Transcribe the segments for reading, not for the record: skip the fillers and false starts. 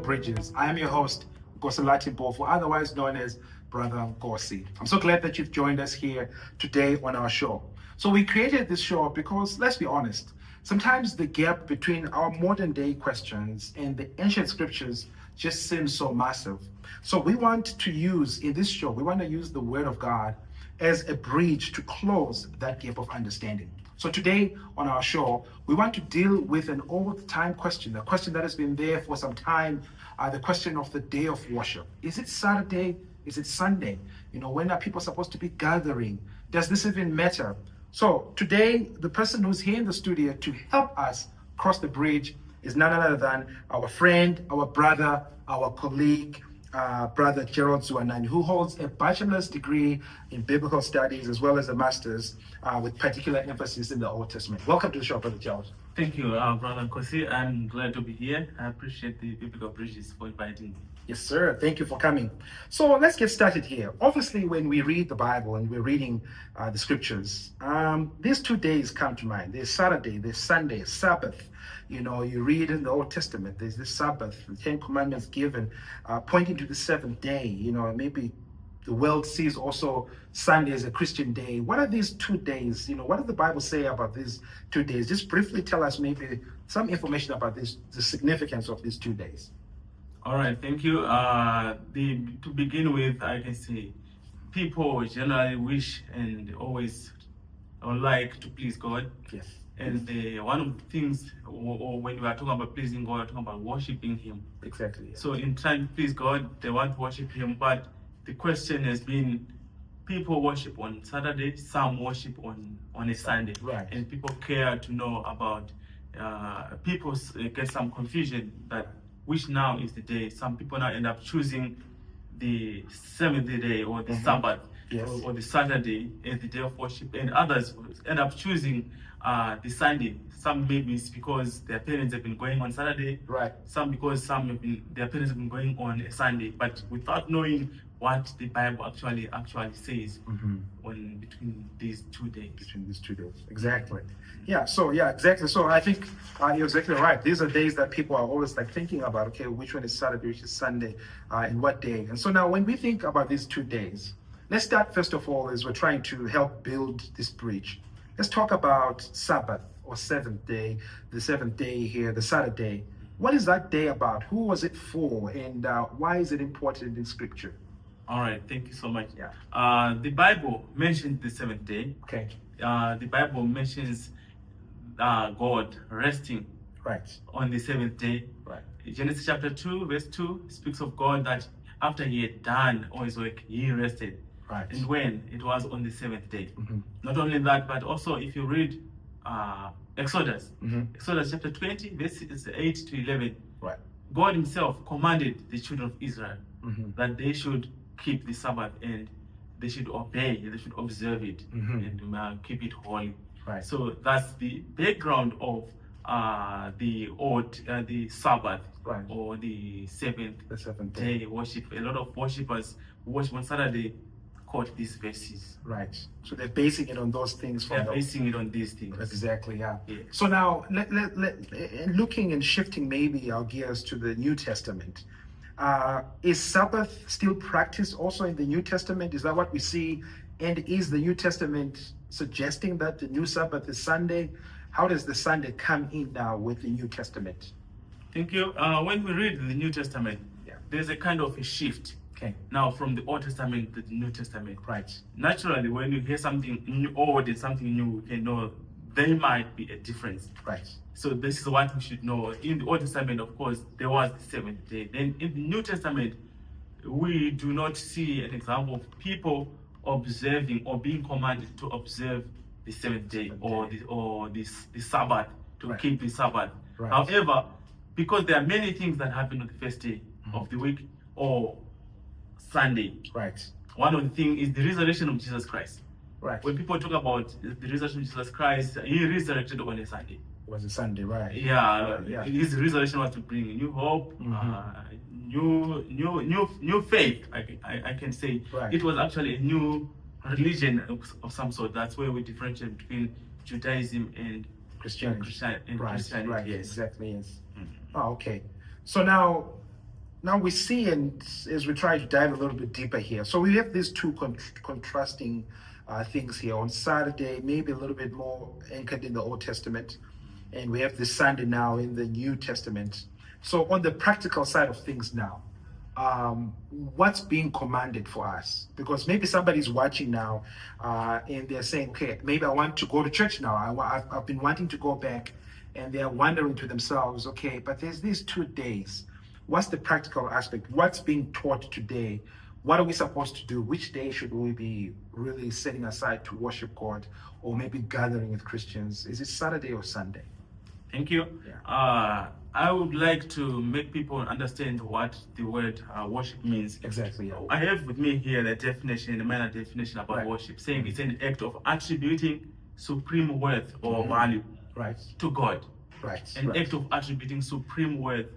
Bridges. I am your host, Gosalati Bofu, otherwise known as Brother Gosi. I'm so glad that you've joined us here today on our show. So we created this show because, let's be honest, sometimes the gap between our modern day questions and the ancient scriptures just seems so massive. So we want to use, in this show, we want to use the Word of God as a bridge to close that gap of understanding. So today on our show, we want to deal with an old-time question, a question that has been there for some time, the question of the day of worship. Is it Saturday? Is it Sunday? When are people supposed to be gathering? Does this even matter? So today, the person who's here in the studio to help us cross the bridge is none other than our friend, our brother, our colleague, Brother Gerald Dzuwanani, who holds a bachelor's degree in biblical studies as well as a master's with particular emphasis in the Old Testament. Welcome to the show, Brother Gerald. Thank you, Brother Kosi. I'm glad to be here. I appreciate the Biblical Bridges for inviting me. Yes, sir. Thank you for coming. So let's get started here. Obviously, when we read the Bible and we're reading the scriptures, these 2 days come to mind. There's Saturday, there's Sunday, Sabbath. You read in the Old Testament, there's this Sabbath, the 10 Commandments given, pointing to the seventh day. Maybe the world sees also Sunday as a Christian day. What are these 2 days? What does the Bible say about these 2 days? Just briefly tell us maybe some information about the significance of these 2 days. All right, thank you. To begin with, I can say people generally wish and always like to please God. Yes. And one of the things, or when we are talking about pleasing God, we're talking about worshiping Him. Exactly. Yeah. So in trying to please God, they want to worship Him, but the question has been, people worship on Saturday, some worship on a Sunday. Right. And people care to know about, people get some confusion that which now is the day. Some people now end up choosing the seventh day or the Sabbath, yes, or the Saturday as the day of worship, and others end up choosing the Sunday. Some maybe it's because their parents have been going on Saturday, right? Some because their parents have been going on a Sunday, but without knowing what the Bible actually says between these 2 days. Between these 2 days, exactly. Yeah. So exactly. So I think you're exactly right. These are days that people are always thinking about. Okay, which one is Saturday, which is Sunday, and what day? And so now, when we think about these 2 days, let's start first of all as we're trying to help build this bridge. Let's talk about Sabbath or seventh day. The seventh day here, the Saturday. What is that day about? Who was it for, and why is it important in Scripture? All right, thank you so much. Yeah. The Bible mentions the seventh day. Okay. The Bible mentions God resting on the seventh day. Right. Genesis chapter 2, verse 2 speaks of God that after He had done all His work, He rested. Right. And when? It was on the seventh day. Not only that, but also if you read Exodus, Exodus chapter 20, verses 8 to 11, right, God Himself commanded the children of Israel that they should keep the Sabbath and they should obey, they should observe it and keep it holy. Right. So that's the background of the Sabbath, right, or the seventh day worship. A lot of worshippers who worship on Saturday quote these verses. Right. So they're basing it on those things. They're basing it on these things. Exactly. Yeah. So now, looking and shifting maybe our gears to the New Testament. Is Sabbath still practiced also in the New Testament? Is that what we see? And is the New Testament suggesting that the new Sabbath is Sunday? How does the Sunday come in now with the New Testament? Thank you. When we read the New Testament, there's a kind of a shift. Okay. Now from the Old Testament to the New Testament. Right. Naturally, when you hear something new, old and something new, you can know there might be a difference. Right. So this is what we should know. In the Old Testament, of course, there was the seventh day. Then in the New Testament, we do not see an example of people observing or being commanded to observe the seventh day or the Sabbath, to keep the Sabbath. Right. However, because there are many things that happen on the first day of the week or Sunday. Right. One of the things is the resurrection of Jesus Christ. Right. When people talk about the resurrection of Jesus Christ, He resurrected on a Sunday. It was a Sunday, right? Yeah. His resurrection was to bring new hope, new faith. I can say it was actually a new religion of some sort. That's where we differentiate between Judaism and Christianity. Christianity. Right. Yes. Exactly. Yes. Oh, okay. So now, now we see, and as we try to dive a little bit deeper here, so we have these two contrasting things here. On Saturday, maybe a little bit more anchored in the Old Testament, and we have this Sunday now in the New Testament. So on the practical side of things now, what's being commanded for us? Because maybe somebody's watching now and they're saying, okay, maybe I want to go to church now. I've been wanting to go back, and they're wondering to themselves, okay, but there's these 2 days. What's the practical aspect? What's being taught today? What are we supposed to do? Which day should we be really setting aside to worship God, or maybe gathering with Christians? Is it Saturday or Sunday? Thank you. Yeah. I would like to make people understand what the word worship means. Exactly. Yeah. I have with me here the definition, the minor definition about Right. worship, saying it's an act of attributing supreme worth or value Right. to God. Right. An right. act of attributing supreme worth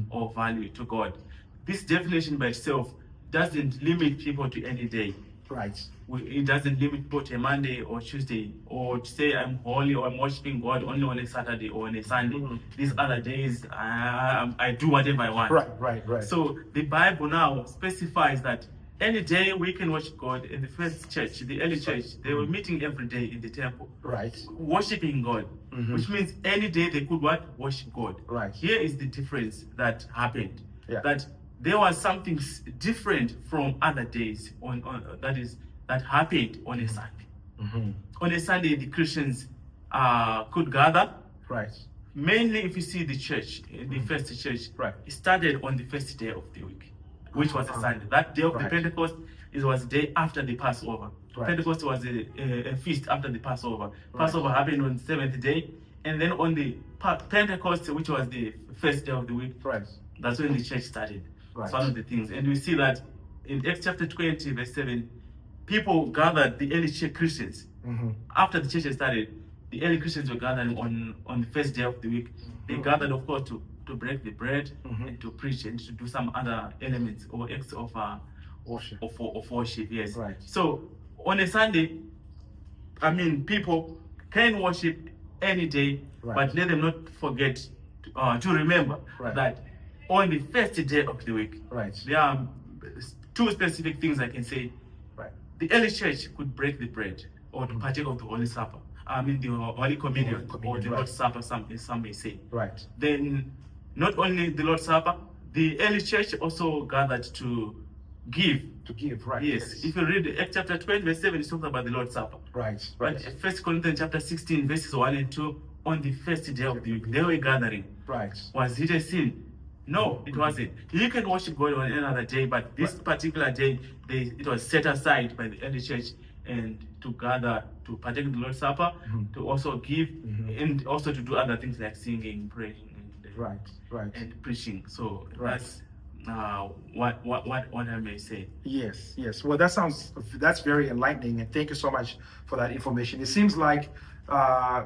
or value to God. This definition by itself doesn't limit people to any day. Right. It doesn't limit people to a Monday or Tuesday, or to say I'm holy or I'm worshiping God only on a Saturday or on a Sunday. These other days, I do whatever I want. Right. So the Bible now specifies that any day we can worship God. In the first church, the early church, they were meeting every day in the temple, Right. worshiping God, which means any day they could worship God. Right. Here is the difference that happened. Yeah. That there was something different from other days that happened on a Sunday. On a Sunday, the Christians could gather. Right. Mainly, if you see the church, the first church, Right. it started on the first day of the week, which was a Sunday. That day of the Right. Pentecost, it was the day after the Passover. Right. Pentecost was a feast after the Passover. Passover happened on the 7th day, and then on the Pentecost, which was the first day of the week, Right. that's when the church started. Right. It's one of the things. And we see that in Acts chapter 20, verse 7, people gathered, the early church Christians. After the church started, the early Christians were gathering on the first day of the week. They gathered, of course, to break the bread and to preach and to do some other elements or acts of Worship. of worship. Yes. Right. So on a Sunday, people can worship any day, Right. but let them not forget to remember Right. that on the first day of the week, Right. there are 2 specific things I can say. Right. The early church could break the bread or to partake of the Holy Supper. The Holy Communion, or the right. Lord's Supper, some may say. Right. Then, not only the Lord's Supper, the early church also gathered to give. To give. Right. Yes. If you read Acts chapter 20, verse 7, it talks about the Lord's Supper. Right. But 1 Corinthians chapter 16, verses 1 and 2, on the first day of the week, they were gathering. Right. Was it a sin? No, it wasn't. You can worship God on another day, but this particular day, it was set aside by the early church and to gather, to partake in the Lord's Supper, to also give, and also to do other things like singing, praying, and, Right. and preaching. So Right. that's what I may say. Yes. Well, that's very enlightening, and thank you so much for that information. It seems like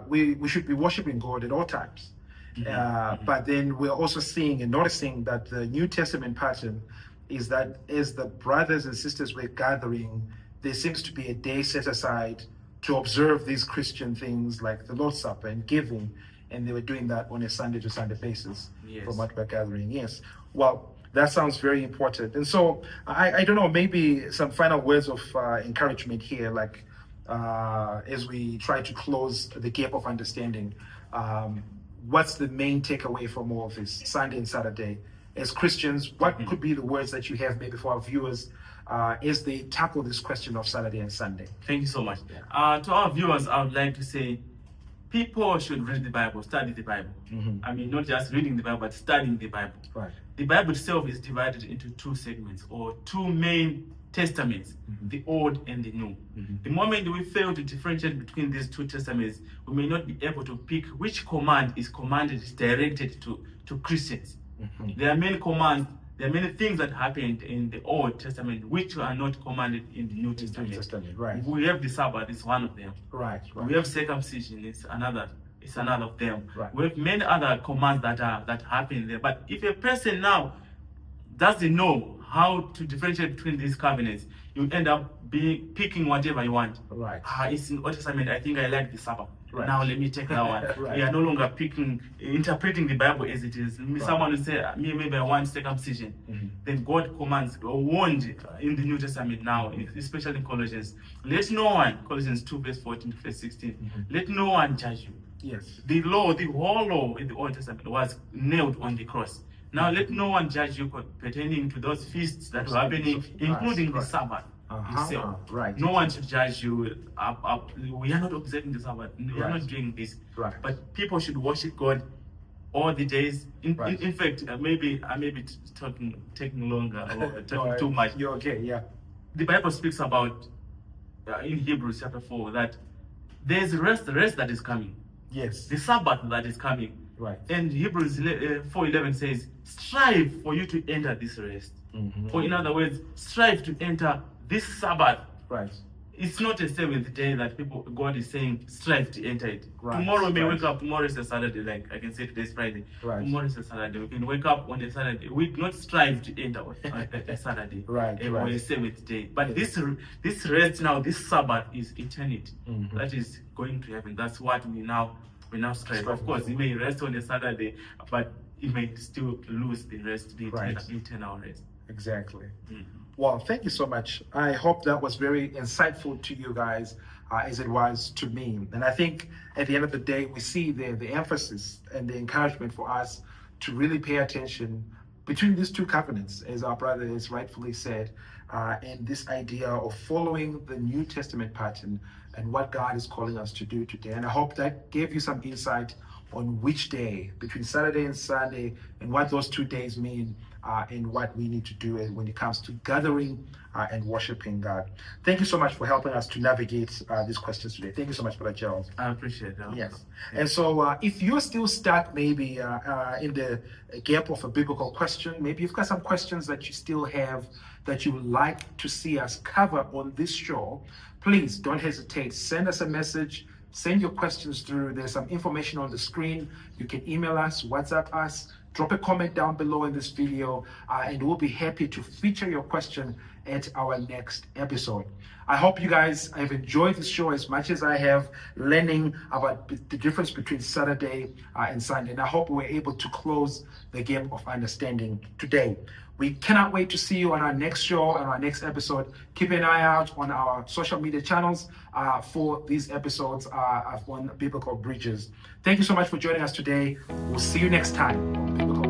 we should be worshiping God at all times. But then we're also seeing and noticing that the New Testament pattern is that as the brothers and sisters were gathering, there seems to be a day set aside to observe these Christian things like the Lord's Supper and giving, and they were doing that on a Sunday to Sunday basis. Yes. From what we're gathering. Yes. Well, that sounds very important. And so I don't know, maybe some final words of encouragement here, like as we try to close the gap of understanding. What's the main takeaway from all of this, Sunday and Saturday? As Christians, what could be the words that you have maybe for our viewers as they tackle this question of Saturday and Sunday? Thank you so much. To our viewers, I would like to say, people should read the Bible, study the Bible. Not just reading the Bible, but studying the Bible. Right. The Bible itself is divided into 2 segments or 2 main testaments, the Old and the New. The moment we fail to differentiate between these 2 testaments, we may not be able to pick which command is directed to Christians. There are many commands, there are many things that happened in the Old Testament which are not commanded in the New Testament. Right. We have the Sabbath, it's one of them. Right. We have circumcision, it's another of them. Right. We have many other commands that happen there. But if a person now doesn't know how to differentiate between these covenants, you end up picking whatever you want. Right. It's in Old Testament, I think I like the Sabbath. Right. Now let me take that one. Right. We are no longer interpreting the Bible as it is. Someone will say, maybe I want circumcision. Then God commands, or warned in the New Testament now, especially in Colossians, let no one, Colossians 2 verse 14 to verse 16, let no one judge you. Yes. The law, the whole law in the Old Testament was nailed on the cross. Now let no one judge you pertaining to those feasts that were happening, including the Sabbath itself. Right. No one should judge you. We are not observing the Sabbath. We are not doing this. Right. But people should worship God all the days. In fact, maybe I may be taking longer or talking too much. You're okay. Yeah. The Bible speaks about in Hebrews chapter 4 that there's rest that is coming. Yes. The Sabbath that is coming. Right. And Hebrews 4:11 says, strive for you to enter this rest. Or in other words, strive to enter this Sabbath. Right. It's not a seventh day that God is saying strive to enter it. Right. Tomorrow we may wake up, tomorrow is a Saturday, like I can say today's Friday. Right. Tomorrow is a Saturday. We can wake up on a Saturday. We do not strive to enter a Saturday. Right. Or a seventh day. But this rest now, this Sabbath is eternity. That is going to heaven. That's what we now strive. Of course, you may rest on a Saturday, but you may still lose the rest, the eternal rest. Exactly. Well, thank you so much. I hope that was very insightful to you guys, as it was to me. And I think at the end of the day, we see the emphasis and the encouragement for us to really pay attention between these two covenants, as our brother has rightfully said, and this idea of following the New Testament pattern and what God is calling us to do today. And I hope that gave you some insight on which day, between Saturday and Sunday, and what those 2 days mean, and what we need to do when it comes to gathering and worshiping God. Thank you so much for helping us to navigate these questions today. Thank you so much for that, Gerald. I appreciate that. Yes. And so if you're still stuck maybe in the gap of a biblical question, maybe you've got some questions that you still have that you would like to see us cover on this show, please don't hesitate. Send us a message. Send your questions through. There's some information on the screen. You can email us, WhatsApp us, drop a comment down below in this video, and we'll be happy to feature your question at our next episode. I hope you guys have enjoyed this show as much as I have, learning about the difference between Saturday and Sunday. And I hope we were able to close the gap of understanding today. We cannot wait to see you on our next show and our next episode. Keep an eye out on our social media channels for these episodes on Biblical Bridges. Thank you so much for joining us today. We'll see you next time on Biblical